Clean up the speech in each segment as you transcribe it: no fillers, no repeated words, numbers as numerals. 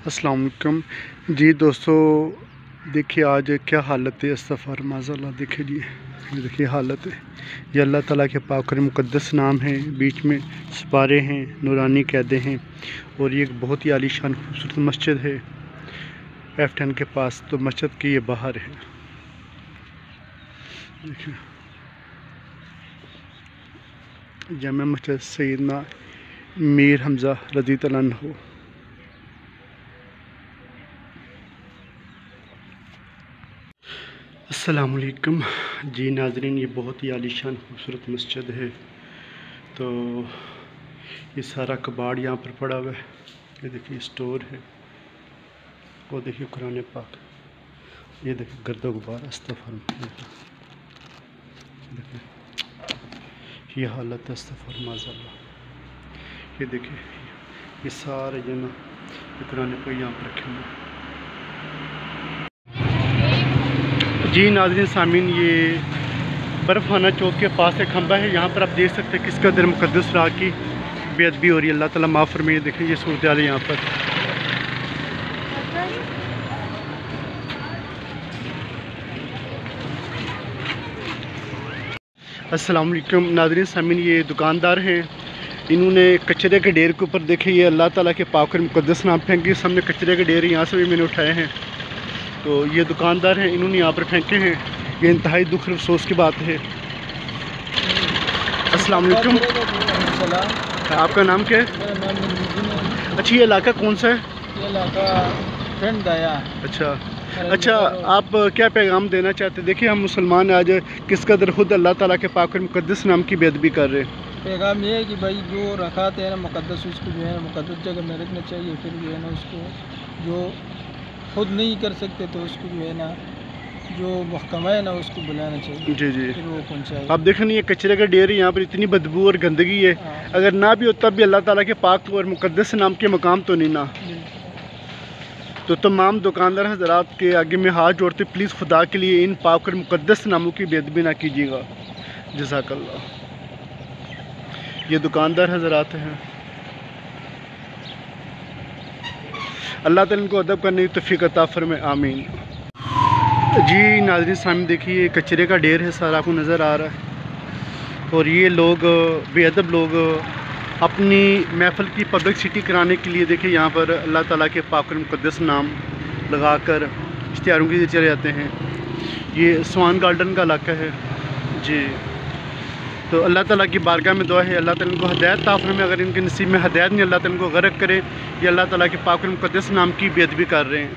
अस्सलाम वालेकुम जी दोस्तों, देखिए आज क्या हालत है। अस्तग़फ़िर माज़अल्लाह। देखिए जी, ये देखिए हालत है। ये अल्लाह ताला के पाक और मुक़द्दस नाम है। बीच में सिपारे हैं, नूरानी कैदे हैं और ये एक बहुत ही आलीशान खूबसूरत मस्जिद है F10 के पास। तो मस्जिद के ये बाहर है, देखिए जामा मस्जिद सैयदना मीर हमज़ा रज़ियल्लाहु अन्हु। अस्सलाम वालेकुम जी नाज़रीन, ये बहुत ही आलीशान खूबसूरत मस्जिद है। तो ये सारा कबाड़ यहाँ पर पड़ा हुआ है। ये देखिए स्टोर है, वो देखिए कुरान पाक, ये देखिए गर्दो गुबार। अस्तग़फ़िर, देखिए ये हालत है। अस्तग़फ़िर माज़अल्लाह। ये देखिए ये सारे जो ना कुरान पाक यहाँ पर रखे हुए जी नाज़रीन सामीन। ये बर्फ़ाना चौक के पास एक खंबा है, यहाँ पर आप देख सकते हैं किस कदर मुक़द्दस राह की बेअदबी हो रही है। अल्लाह ताला माफ़ फरमाए। देखिए ये सूरत हाल है यहाँ पर। अस्सलाम वालेकुम नाज़रीन सामीन, ये दुकानदार हैं, इन्होंने कचरे के ढेर के ऊपर देखिए ये अल्लाह ताला के पाक और मुक़द्दस नाम फेंके। सामने कचरे के ढेर यहाँ से भी मैंने उठाए हैं। तो ये दुकानदार हैं, इन्होंने यहाँ पर फेंके हैं। ये इंतहाई दुख और अफसोस की बात है। अस्सलाम वालेकुम। आपका नाम क्या है? अच्छा, ये इलाका कौन सा है? ये इलाका फ्रेंड दाया। अच्छा, आप क्या पैगाम देना चाहते हैं? देखिए हम मुसलमान आज किस कदर खुद अल्लाह ताला के पाक और मुक़द्दस नाम की बेअदबी कर रहे हैं। पैगाम ये है कि भाई जो रखाते हैं ना मुक़द्दस, उसको जो है मुक़द्दस जगह में रखना चाहिए। फिर जो है ना उसको जो खुद नहीं कर सकते तो उसको जो है ना जो महकमा है ना उसको बुलाना चाहिए। जी जी, फिर वो पहुँचाए। आप देखें ये कचरे का ढेर है, यहाँ पर इतनी बदबू और गंदगी है। अगर ना भी हो तब भी अल्लाह ताला के पाक और मुक़द्दस नाम के मकाम तो नहीं ना। तो तमाम दुकानदार हज़रात के आगे में हाथ जोड़ते, प्लीज़ खुदा के लिए इन पाक और मुक़द्दस नामों की बेअदबी ना कीजिएगा। जज़ाकल्लाह। ये दुकानदार हज़रात हैं, अल्लाह ताला इनको अदब करने की तौफ़ीक़ अता फरमाए, आमीन। जी नाज़रीन सामने देखिए कचरे का ढेर है, सारा आपको नज़र आ रहा है। और ये लोग बेअदब लोग अपनी महफ़िल की पब्लिसिटी कराने के लिए देखिए यहाँ पर अल्लाह ताला के पाक और मुक़द्दस नाम लगाकर इश्तिहारों के लिए चले जाते हैं। ये स्वान गार्डन का इलाका है जी। तो अल्लाह ताला की बारगाह में दुआ है, अल्लाह ताला इनको हदायत अता फरमाए। अगर इनके नसीब में हदायत नहीं, अल्लाह ताला इनको गर्क करे। ये अल्लाह ताला के पाक और मुक़द्दस नाम की बेअदबी कर रहे हैं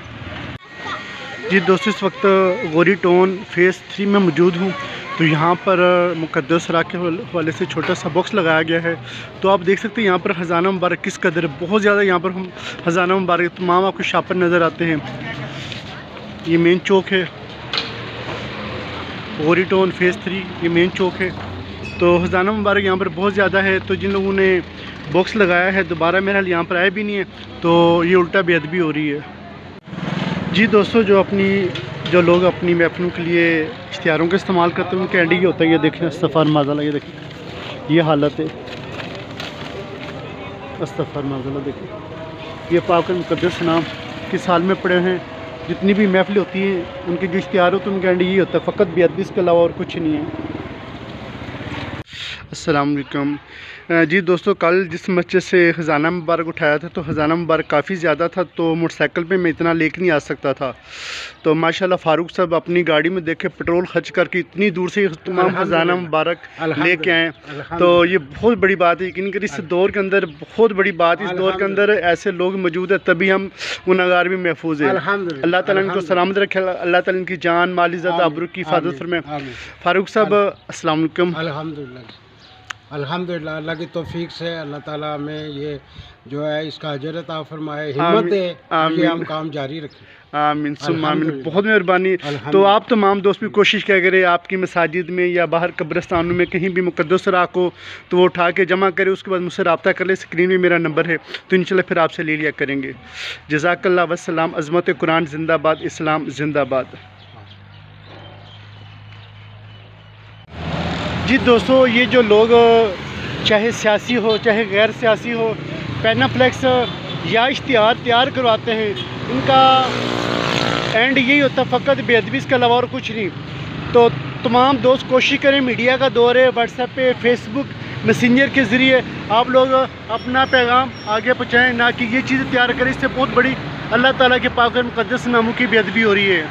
जी। दोस्तों इस वक्त गोरी टाउन फेज़ 3 में मौजूद हूँ। तो यहाँ पर मुक़द्दस राह के हवाले से छोटा सा बॉक्स लगाया गया है। तो आप देख सकते हैं यहाँ पर ख़जाना मुबारक किस कदर, बहुत ज़्यादा यहाँ पर हम ख़जाना मुबारक तमाम आपको शापर नज़र आते हैं। ये मेन चौक है, गोरी टाउन फेज़ 3 ये मेन चौक है। तो ख़जाना मुबारक यहाँ पर बहुत ज़्यादा है। तो जिन लोगों ने बॉक्स लगाया है दोबारा मेरा हाल यहाँ पर आए भी नहीं है, तो ये उल्टा बेअदबी हो रही है जी। दोस्तों जो लोग अपनी महफ़िलों के लिए इश्तिहारों का इस्तेमाल करते हैं उनके एंड ही होता है। ये देखें अस्तग़फ़िर माज़अल्लाह, ये देखें ये हालत है। अस्तग़फ़िर माज़अल्लाह, देखिए ये पाक और मुक़द्दस नाम किस हाल में पड़े हैं। जितनी भी महफ़िल होती हैं उनके जो इश्तिहार होते हैं उनके एंड यही होता है, फ़कत बेअदबी, इसके अलावा और कुछ नहीं है। अस्सलाम वालेकुम जी दोस्तों, कल जिस मस्जिद से ख़जाना मुबारक उठाया था तो ख़जाना मुबारक काफ़ी ज़्यादा था, तो मोटरसाइकिल पे मैं इतना लेके नहीं आ सकता था। तो माशाल्लाह फ़ारूक साहब अपनी गाड़ी में देखे पेट्रोल खर्च करके इतनी दूर से तमाम ख़जाना मुबारक लेके आए। तो ये बहुत बड़ी बात है, यकीन करिए इस दौर के अंदर बहुत बड़ी बात है। इस दौर के अंदर ऐसे लोग मौजूद है तभी हम गुनहगार भी महफूज है। अल्लाह ताला इनको सलामत रखे, अल्लाह ताला इनकी जान माल इज़्ज़त आबरू की हिफाजत फरमाए। फ़ारूक साहब अस्सलाम वालेकुम। अल्हम्दुलिल्लाह, अल्लाह की तौफीक से अल्लाह ताला में ये जो है इसका अजर अता फरमाए, हिम्मत दे, ये हम काम जारी रखें। आमीन सुम्मा आमीन, बहुत मेहरबानी। तो आप तमाम दोस्त भी कोशिश क्या करें, आपकी मसाजिद में या बाहर कब्रिस्तानों में कहीं भी मुक़द्दस राह को तो वो उठा के जमा करें, उसके बाद मुझसे रब्ता कर ले। स्क्रीन में मेरा नंबर है, तो इंशाल्लाह फिर आपसे ले लिया करेंगे। जज़ाकल्लाह वस्सलाम। अज़मत कुरान जिंदाबाद, इस्लाम जिंदाबाद। जी दोस्तों, ये जो लोग चाहे सियासी हो चाहे गैर सियासी हो, पैनाफ्लेक्स या इश्तिहार तैयार करवाते हैं, इनका एंड यही होता फ़कत बेअदबी, इसके अलावा और कुछ नहीं। तो तमाम दोस्त कोशिश करें, मीडिया का दौर है, व्हाट्सएप पे, फेसबुक मैसेंजर के ज़रिए आप लोग अपना पैगाम आगे पहुँचाएँ, ना कि ये चीज़ें तैयार करें। इससे बहुत बड़ी अल्लाह ताला के पाक और मुक़द्दस नामों की बेअदबी हो रही है।